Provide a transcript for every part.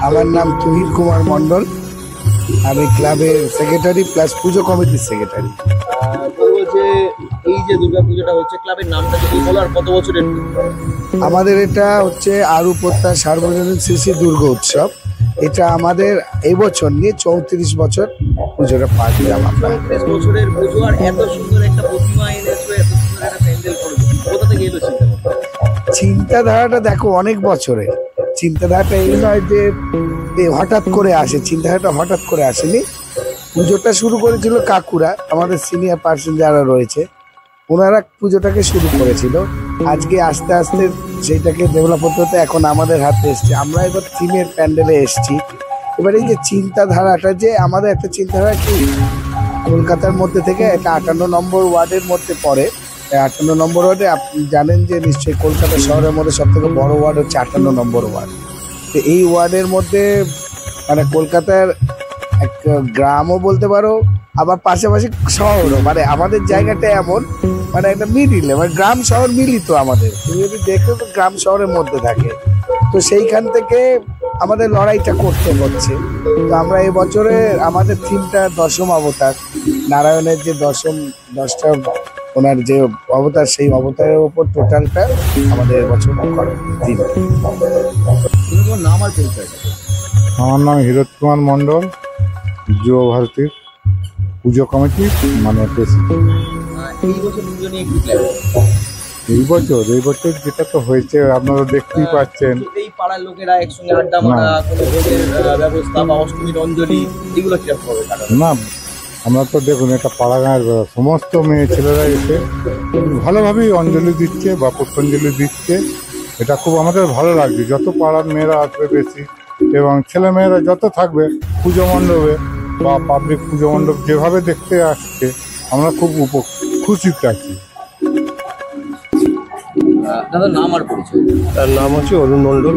আমার নাম তুহিন কুমার মন্ডল। আমি ক্লাবের সেক্রেটারি প্লাস পুজো কমিটির সেক্রেটারি। বলবো যে এই যে দুর্গা পুজোটা হচ্ছে, ক্লাবের নামটা যদি বলো আর কত বছরের? আমাদের এটা হচ্ছে আরুপত্তা সার্বজনীন শ্রী শ্রী দুর্গা উৎসব। এটা আমাদের এই বছর নিয়ে 34 বছর পুজোটা পার দিলাম আমরা। 35 বছরের পুজো, আর এত সুন্দর একটা প্রতিমা এনেছো, এত সুন্দর একটা প্যান্ডেল করেছো, কোথা থেকে এলো চিন্তা? চিন্তাধারাটা দেখো অনেক বছরের। চিন্তাধারাটা এই নয় যে হঠাৎ করে আসে, চিন্তাধারাটা হঠাৎ করে আসেনি। পুজোটা শুরু করেছিল কাকুরা, আমাদের সিনিয়র পার্সন যারা রয়েছে, ওনারা পুজোটাকে শুরু করেছিল। আজকে আস্তে আস্তে সেইটাকে ডেভেলপ হতে হতে এখন আমাদের হাতে এসছে। আমরা এবার থিমের প্যান্ডেলে এসছি। এবার এই যে চিন্তাধারাটা, যে আমাদের একটা চিন্তাধারা কি, কলকাতার মধ্যে থেকে একটা 58 নম্বর ওয়ার্ডের মধ্যে পড়ে। 58 নম্বর ওয়ার্ডে আপনি জানেন যে নিশ্চয়ই কলকাতা শহরের মধ্যে সব থেকে বড় ওয়ার্ড হচ্ছে 58 নম্বর ওয়ার্ড। তো এই ওয়ার্ডের মধ্যে মানে কলকাতার এক গ্রামও বলতে পারো, আবার পাশাপাশি শহরও। মানে আমাদের জায়গাটা এমন, মানে একটা মিডিলে, মানে গ্রাম শহর মিলিত আমাদের। তুমি যদি দেখো তো গ্রাম শহরের মধ্যে থাকে। তো সেইখান থেকে আমাদের লড়াইটা করতে হচ্ছে। তো আমরা এই বছরে আমাদের থিমটা দশম অবতার, নারায়ণের যে 10টা ওনার যে অবতার, সেই অবতারের উপর টোটালটা আমাদের এবছর করে থিম। তোমার নাম আর পরিচয়? আমার নাম হিরোদ কুমার মন্ডল, যুব ভারতীর পুজো কমিটি মানে প্রেসিডেন্ট। এই বছর পুজো নিয়ে কি প্ল্যান? এই বছর যেটা তো হয়েছে আপনারা দেখতেই পাচ্ছেন। এই পাড়ার লোকেরা একসঙ্গে আড্ডা মারা, কোনো ভোজের ব্যবস্থা বা অষ্টমীর অঞ্জলি, এগুলো কিরকম হবে? না, আমরা তো দেখুন এটা পাড়া গাঁয়ের সমস্ত মেয়ে ছেলেরা এসে ভালোভাবেই অঞ্জলি দিচ্ছে বা পুষ্পাঞ্জলি দিচ্ছে। এটা খুব আমাদের ভালো লাগছে। যত পাড়ার মেয়েরা আসবে বেশি, এবং ছেলে মেয়েরা যত থাকবে পুজো মণ্ডপে বা পাবলিক পুজো মণ্ডপ যেভাবে দেখতে আসছে, আমরা খুব খুশিতে আছি। দাদার নাম আর পরিচয়? তার নাম হচ্ছে অরুণ মণ্ডল।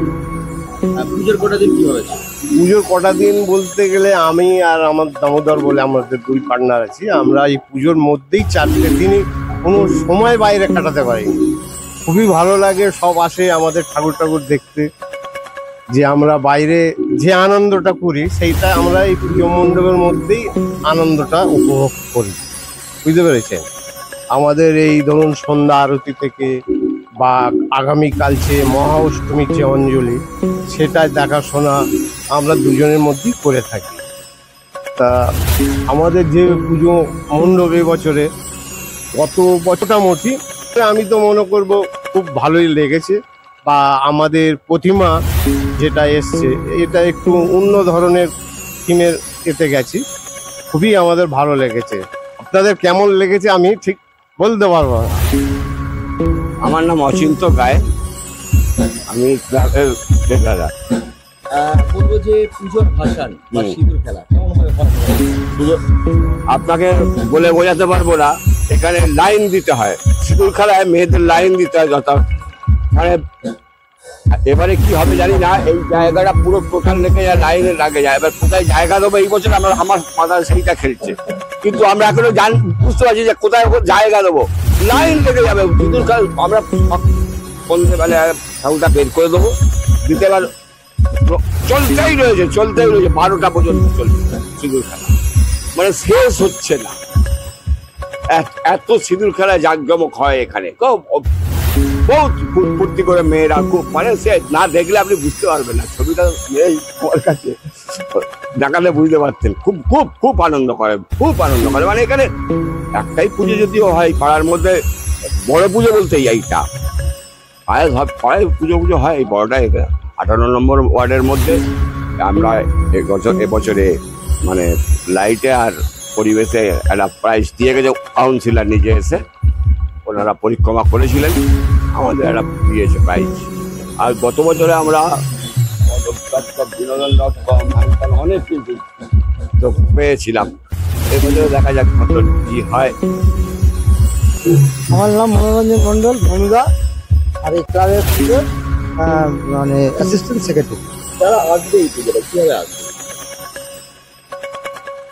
পুজোর কটা দিন কি হয়েছে? পুজোর কটা দিন বলতে গেলে আমি আর আমার দামোদর বলে আমাদের 2 পার্টনার আছি। আমরা এই পুজোর মধ্যেই 4টে দিনই কোনো সময় বাইরে কাটাতে পারিনি। খুবই ভালো লাগে, সব আসে আমাদের ঠাকুর দেখতে। যে আমরা বাইরে যে আনন্দটা করি, সেইটা আমরা এই পুজো মণ্ডপের মধ্যেই আনন্দটা উপভোগ করি। বুঝতে পেরেছেন? আমাদের এই ধরুন সন্ধ্যা আরতি থেকে বা আগামীকাল যে মহা অষ্টমীর যে অঞ্জলি, সেটা দেখাশোনা আমরা দুজনের মধ্যেই করে থাকি। তা আমাদের যে পুজো মণ্ডপ এবছরে গত মোটামুটি আমি তো মনে করব খুব ভালোই লেগেছে। বা আমাদের প্রতিমা যেটা এসছে, এটা একটু অন্য ধরনের থিমের এতে গেছি। খুবই আমাদের ভালো লেগেছে। আপনাদের কেমন লেগেছে আমি ঠিক বলতে পারবো না। আমার নাম অচিন্ত গায়ে, আমি ক্লাবের ট্রেনার। বলবো যে পুজোর ভাসান বা সিঁদুর খেলা কেমন হবে? পুজো আপনাকে বলে বোঝাতে পারবো না। এখানে লাইন দিতে হয়, সিঁদুর খেলায় মেয়েদের লাইন দিতে হয় মানে এবারে কি হবে জানি না। এই জায়গাটা পুরো টোটাল লেগে যায়, লাইনে লাগে যায়। এবার কোথায় জায়গা দেবো, এই বছর আমার মাথায় সেইটা খেলছে, কিন্তু আমরা এখনো বুঝতে পারছি যে কোথায় জায়গা দেবো। লাইন লেগে যাবে সিঁদুর খেলা। আমরা বলতে পারলে ঠাকুরটা বের করে দেবো, দিতে পারো চলতেই রয়েছে 12টা পর্যন্ত চলছে সিঁদুর খেলা, মানে শেষ হচ্ছে না। এত সিঁদুর খেলায় জাঁকজমক হয় এখানে, বহুত ফুর্তি করে মেয়েরা, খুব মানে সে না দেখলে আপনি বুঝতে পারবেন না। ছবিটা এই আমার কাছে দেখালে বুঝতে পারতেন। খুব খুব খুব আনন্দ করে, মানে এখানে একটাই পুজো যদিও হয় পাড়ার মধ্যে, বড় পুজো বলতেই এইটা পাড়ায় পুজো হয়। এই বড়টা 58 নম্বর ওয়ার্ডের মধ্যে আমরা এবছরে মানে লাইটে আর পরিবেশে একটা প্রাইজ দিয়ে গেছে। কাউন্সিলর নিজে এসে ওনারা পরিক্রমা করেছিলেন, আমাদের একটা দিয়েছে প্রাইজ। আর গত বছরে আমরা বিনোদন.com অনেক কিন্তু তো পেয়েছিলাম। এবছরে দেখা যাক কত কি হয়। আমার নাম মনোরঞ্জন মণ্ডল, বনুদা, আর এই ক্লাবের পুজোর মানে অ্যাসিস্ট্যান্ট সেক্রেটারি। যারা আসবে এই পুজোটা কিভাবে আসবে?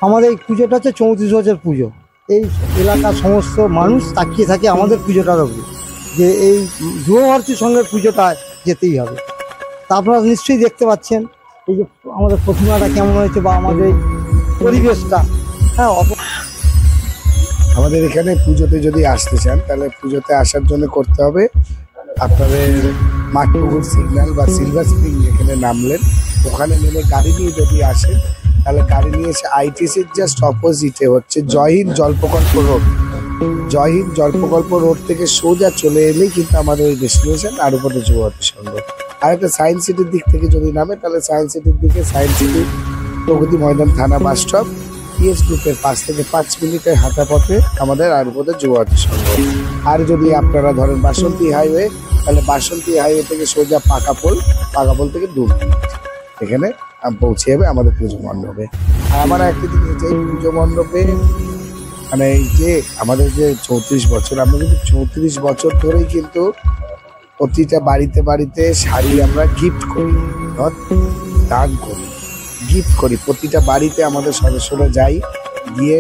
আমাদের এই পুজোটা হচ্ছে 34 বছর পুজো। এই এলাকার সমস্ত মানুষ তাকিয়ে থাকে আমাদের পুজোটার উপরে, যে এই যুব ভারতী সংঘের পুজোটা যেতেই হবে। তা আপনারা নিশ্চয়ই দেখতে পাচ্ছেন এই যে আমাদের প্রতিমাটা কেমন হয়েছে বা আমাদের এই পরিবেশটা, হ্যাঁ আমাদের এখানে পুজোতে যদি আসতে চান তাহলে পুজোতে আসার জন্য করতে হবে আপনাদের মাঠপুকুর সিগন্যাল বা সিলভার স্প্রিং যেখানে নামলেন ওখানে নেমে গাড়ি নিয়ে যদি আসেন তাহলে গাড়ি নিয়ে এসে আইটিসির জাস্ট অপোজিটে হচ্ছে জয়হিন্দ জল প্রকল্প রোড। জয়হিন্দ জল প্রকল্প রোড থেকে সোজা চলে এলেই কিন্তু আমাদের ওই ডেস্টিনেশন আর উপরে যুবতী সংঘ। আর একটা সায়েন্স সিটির দিক থেকে যদি নামে তাহলে সায়েন্স সিটির দিকে সায়েন্স সিটি প্রগতি ময়দান থানা বাস স্টপ পিএস গ্রুপের 5 থেকে 5 মিনিটের হাঁটা পথে আমাদের আর উপরে যুবতী সংঘ। আর যদি আপনারা ধরেন বাসন্তী হাইওয়ে তাহলে বাসন্তী হাইওয়ে থেকে সোজা পাকাপোল থেকে 2 মিনিট এখানে পৌঁছে যাবে আমাদের পুজো মণ্ডপে। আর আমার একটা জিনিস হচ্ছে এই পুজো মণ্ডপে মানে এই যে আমাদের যে 34 বছর আমরা কিন্তু 34 বছর ধরেই কিন্তু প্রতিটা বাড়িতে শাড়ি আমরা গিফট করি, দান করি, গিফট করি। প্রতিটা বাড়িতে আমাদের সদস্যরা যাই, গিয়ে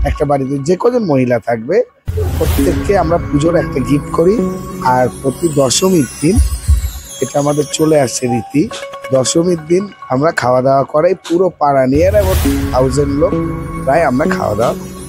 একটা বাড়িতে যে কজন মহিলা থাকবে প্রত্যেককে আমরা পুজোর একটা গিফট করি। আর প্রতি দশমীর দিন এটা আমাদের চলে আসছে রীতি, দশমীর দিন আমরা খাওয়া দাওয়া করাই পুরো পাড়া নিয়ে এবং 1000 লোক প্রায় আমরা খাওয়া দাওয়া করি।